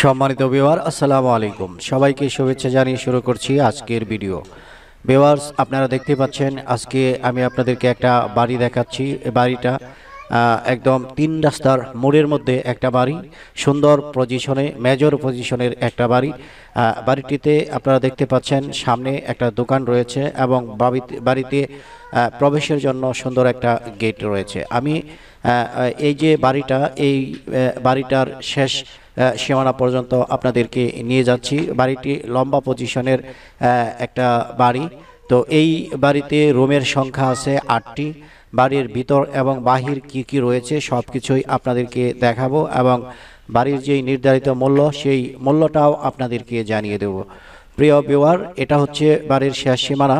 সম্মানিত ভিউয়ার, আসসালামু আলাইকুম। সবাইকে শুভেচ্ছা জানিয়ে শুরু করছি আজকের ভিডিও। ভিউয়ার্স, আপনারা দেখতে পাচ্ছেন আজকে আমি আপনাদেরকে একটা বাড়ি দেখাচ্ছি। এই বাড়িটা একদম 3 রাস্তার মোড়ের মধ্যে একটা বাড়ি, সুন্দর পজিশনে, মেজর পজিশনের একটা বাড়ি। বাড়িটিতে আপনারা দেখতে পাচ্ছেন সামনে একটা দোকান রয়েছে এবং বাড়িতে প্রবেশের জন্য সুন্দর একটা গেট রয়েছে। আমি এই যে বাড়িটা, এই বাড়িটার শেষ সীমানা পর্যন্ত আপনাদেরকে নিয়ে যাচ্ছি। বাড়িটি লম্বা পজিশনের একটা বাড়ি। তো এই বাড়িতে রুমের সংখ্যা আছে 8টি। বাড়ির ভিতর এবং বাহির কি কি রয়েছে সব কিছুই আপনাদেরকে দেখাবো এবং বাড়ির যেই নির্ধারিত মূল্য সেই মূল্যটাও আপনাদেরকে জানিয়ে দেব। প্রিয় ভিউয়ার, এটা হচ্ছে বাড়ির শেষ সীমানা।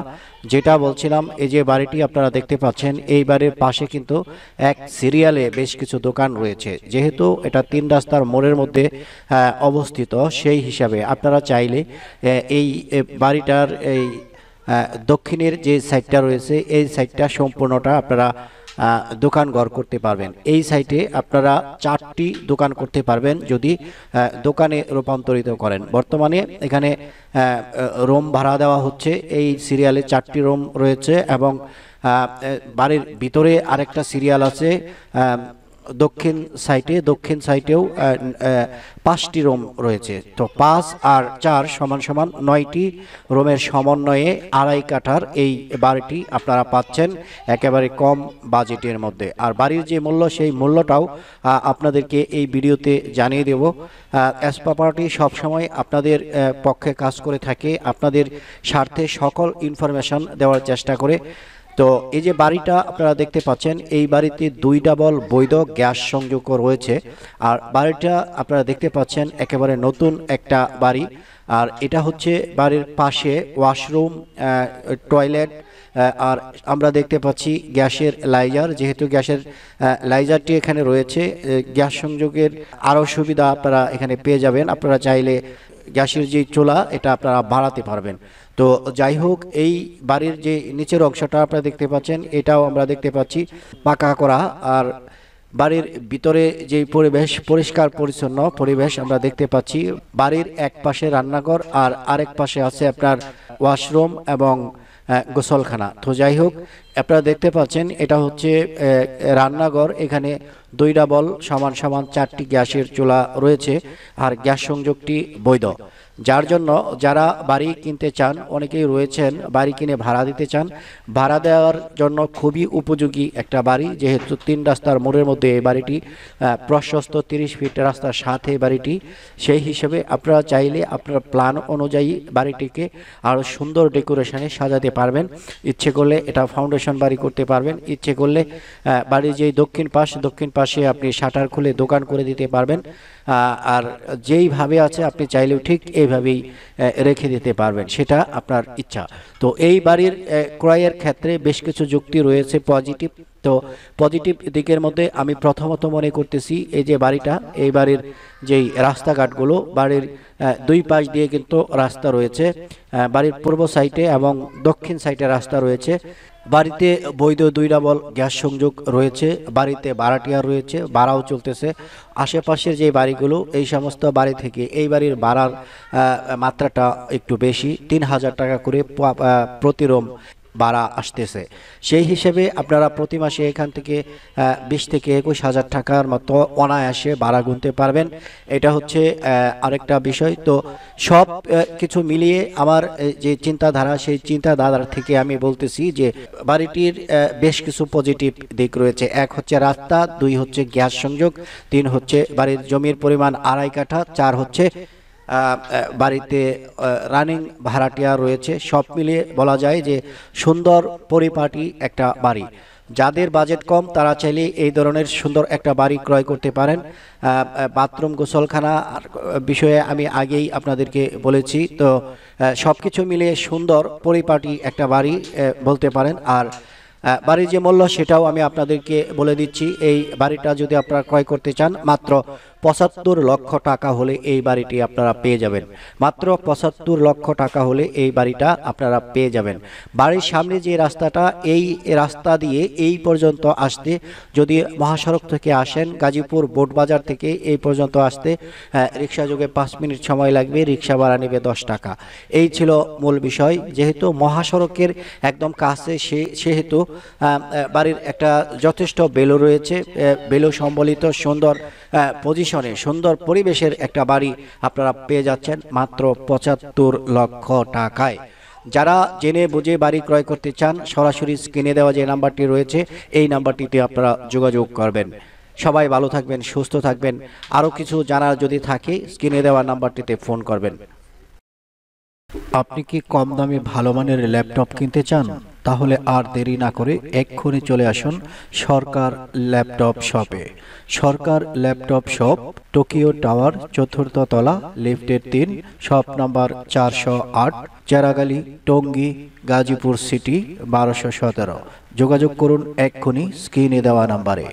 যেটা বলছিলাম, এই যে বাড়িটি আপনারা দেখতে পাচ্ছেন, এই বাড়ির পাশে কিন্তু এক সিরিয়ালে বেশ কিছু দোকান রয়েছে। যেহেতু এটা 3 রাস্তার মোড়ের মধ্যে অবস্থিত, সেই হিসাবে আপনারা চাইলে এই বাড়িটার এই দক্ষিণের যে সাইডটা রয়েছে, এই সাইডটা সম্পূর্ণটা আপনারা দোকান ঘর করতে পারবেন। এই সাইটে আপনারা 4টি দোকান করতে পারবেন যদি দোকানে রূপান্তরিত করেন। বর্তমানে এখানে রুম ভাড়া দেওয়া হচ্ছে। এই সিরিয়ালে 4টি রুম রয়েছে এবং বাড়ির ভিতরে আরেকটা সিরিয়াল আছে দক্ষিণ সাইটেও 5টি রুম রয়েছে। তো 5 আর 4 সমান সমান 9টি রুমের সমন্বয়ে 2.5 কাঠার এই বাড়িটি আপনারা পাচ্ছেন একেবারে কম বাজেটের মধ্যে। আর বাড়ির যে মূল্য, সেই মূল্যটাও আপনাদেরকে এই ভিডিওতে জানিয়ে দেব। এস প্রপার্টি সবসময় আপনাদের পক্ষে কাজ করে থাকে, আপনাদের স্বার্থে সকল ইনফরমেশন দেওয়ার চেষ্টা করে। তো এই যে বাড়িটা আপনারা দেখতে পাচ্ছেন, এই বাড়িতে 2 ডাবল বৈধ গ্যাস সংযোগ রয়েছে। আর বাড়িটা আপনারা দেখতে পাচ্ছেন একেবারে নতুন একটা বাড়ি। আর এটা হচ্ছে বাড়ির পাশে ওয়াশরুম, টয়লেট, আর আমরা দেখতে পাচ্ছি গ্যাসের লাইজার। যেহেতু গ্যাসের লাইজারটি এখানে রয়েছে, গ্যাস সংযোগের আরও সুবিধা আপনারা এখানে পেয়ে যাবেন। আপনারা চাইলে গ্যাসের যে চুলা, এটা আপনারা বাড়াতে পারবেন। তো যাই হোক, এই বাড়ির যে নিচের অংশটা আপনারা দেখতে পাচ্ছেন, এটাও আমরা দেখতে পাচ্ছি পাকা করা। আর বাড়ির ভিতরে যে পরিবেশ, পরিষ্কার পরিচ্ছন্ন পরিবেশ আমরা দেখতে পাচ্ছি। বাড়ির এক পাশে রান্নাঘর আর আরেক পাশে আছে আপনার ওয়াশরুম এবং গোসলখানা। তো যাই হোক, আপনারা দেখতে পাচ্ছেন এটা হচ্ছে রান্নাঘর। এখানে 2 ডাবল সমান সমান 4টি গ্যাসের চুলা রয়েছে আর গ্যাস সংযোগটি বৈধ। যার জন্য যারা বাড়ি কিনতে চান, অনেকেই রয়েছেন বাড়ি কিনে ভাড়া দিতে চান, ভাড়া দেওয়ার জন্য খুবই উপযোগী একটা বাড়ি। যেহেতু 3 রাস্তার মোড়ের মধ্যে এই বাড়িটি, প্রশস্ত 30 ফিট রাস্তার সাথে বাড়িটি, সেই হিসেবে আপনারা চাইলে আপনার প্ল্যান অনুযায়ী বাড়িটিকে আরও সুন্দর ডেকোরেশনে সাজাতে পারবেন। ইচ্ছে করলে এটা ফাউন্ডেশন বাড়ি করতে পারবেন, ইচ্ছে করলে বাড়ির যেই দক্ষিণ পাশে আপনি শাটার খুলে দোকান করে দিতে পারবেন। আর যেইভাবে আছে আপনি চাইলেও ঠিক এইভাবেই রেখে দিতে পারবেন, সেটা আপনার ইচ্ছা। তো এই বাড়ির ক্রয়ের ক্ষেত্রে বেশ কিছু যুক্তি রয়েছে পজিটিভ। তো পজিটিভ দিকের মধ্যে আমি প্রথমত মনে করতেছি, এই যে বাড়িটা, এই বাড়ির যেই রাস্তাঘাটগুলো, বাড়ির 2 পাশ দিয়ে কিন্তু রাস্তা রয়েছে। বাড়ির পূর্ব সাইডে এবং দক্ষিণ সাইডে রাস্তা রয়েছে। বাড়িতে বৈধ 2 ডাবল গ্যাস সংযোগ রয়েছে। বাড়িতে ভাড়াটিয়া রয়েছে, ভাড়াও চলতেছে। আশেপাশের যে বাড়িগুলো, এই সমস্ত বাড়ি থেকে এই বাড়ির ভাড়ার মাত্রাটা একটু বেশি, 3000 টাকা করে প্রতি রুম ভাড়া আসতেছে। সেই হিসেবে আপনারা প্রতি মাসে এখান থেকে 20 থেকে 21,000 টাকার মতো অনায়াসে ভাড়া গুনতে পারবেন। এটা হচ্ছে আরেকটা বিষয়। তো সব কিছু মিলিয়ে আমার যে চিন্তাধারা, সেই চিন্তাধারা থেকে আমি বলতেছি যে বাড়িটির বেশ কিছু পজিটিভ দিক রয়েছে। 1 হচ্ছে রাস্তা, 2 হচ্ছে গ্যাস সংযোগ, 3 হচ্ছে বাড়ির জমির পরিমাণ 2.5 কাঠা, 4 হচ্ছে বাড়িতে রানিং ভাড়াটিয়া রয়েছে। সব মিলিয়ে বলা যায় যে সুন্দর পরিপাটি একটা বাড়ি। যাদের বাজেট কম, তারা চাইলে এই ধরনের সুন্দর একটা বাড়ি ক্রয় করতে পারেন। বাথরুম, গোসলখানা বিষয়ে আমি আগেই আপনাদেরকে বলেছি। তো সব কিছু মিলিয়ে সুন্দর পরিপাটি একটা বাড়ি বলতে পারেন। আর বাড়ির যে মূল্য, সেটাও আমি আপনাদেরকে বলে দিচ্ছি। এই বাড়িটা যদি আপনারা ক্রয় করতে চান, মাত্র 75 লক্ষ টাকা হলে এই বাড়িটি আপনারা পেয়ে যাবেন। মাত্র 75 লক্ষ টাকা হলে এই বাড়িটা আপনারা পেয়ে যাবেন। বাড়ির সামনে যে রাস্তাটা, এই রাস্তা দিয়ে এই পর্যন্ত আসতে, যদি মহাসড়ক থেকে আসেন গাজীপুর বোটবাজার থেকে এই পর্যন্ত আসতে রিক্সা যোগে 5 মিনিট সময় লাগবে, রিক্সা ভাড়া নেবে 10 টাকা। এই ছিল মূল বিষয়। যেহেতু মহাসড়কের একদম কাছে সেহেতু বাড়ির একটা যথেষ্ট বেলো রয়েছে, বেলো সম্বলিত সুন্দর পজিশনে সুন্দর পরিবেশের একটা বাড়ি আপনারা পেয়ে যাচ্ছেন মাত্র 75 লক্ষ টাকায়। যারা জেনে বুঝে বাড়ি ক্রয় করতে চান সরাসরি স্ক্রিনে দেওয়া যে নাম্বারটি রয়েছে এই নাম্বারটিতে আপনারা যোগাযোগ করবেন। সবাই ভালো থাকবেন, সুস্থ থাকবেন। আরও কিছু জানার যদি থাকে স্ক্রিনে দেওয়া নাম্বারটিতে ফোন করবেন। আপনি কি কম দামে ভালো মানের ল্যাপটপ কিনতে চান? তাহলে আর দেরি না করে এক্ষুনি চলে আসুন সরকার ল্যাপটপ শপে। Sarkar laptop shop, Tokyo tower, 4th তলা, লিফটের 3, shop number 408, Cheragali, Tongi, Gazipur city, 1217। যোগাযোগ করুন এক্ষুনি স্ক্রিনে দেওয়া নাম্বারে।